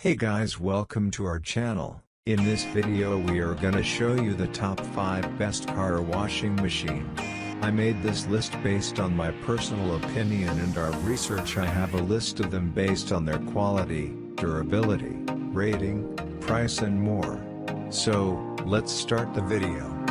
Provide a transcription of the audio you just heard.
Hey guys, welcome to our channel. In this video we are gonna show you the top 5 best car washing machine. I made this list based on my personal opinion and our research. I have a list of them based on their quality, durability, rating, price and more. So, let's start the video.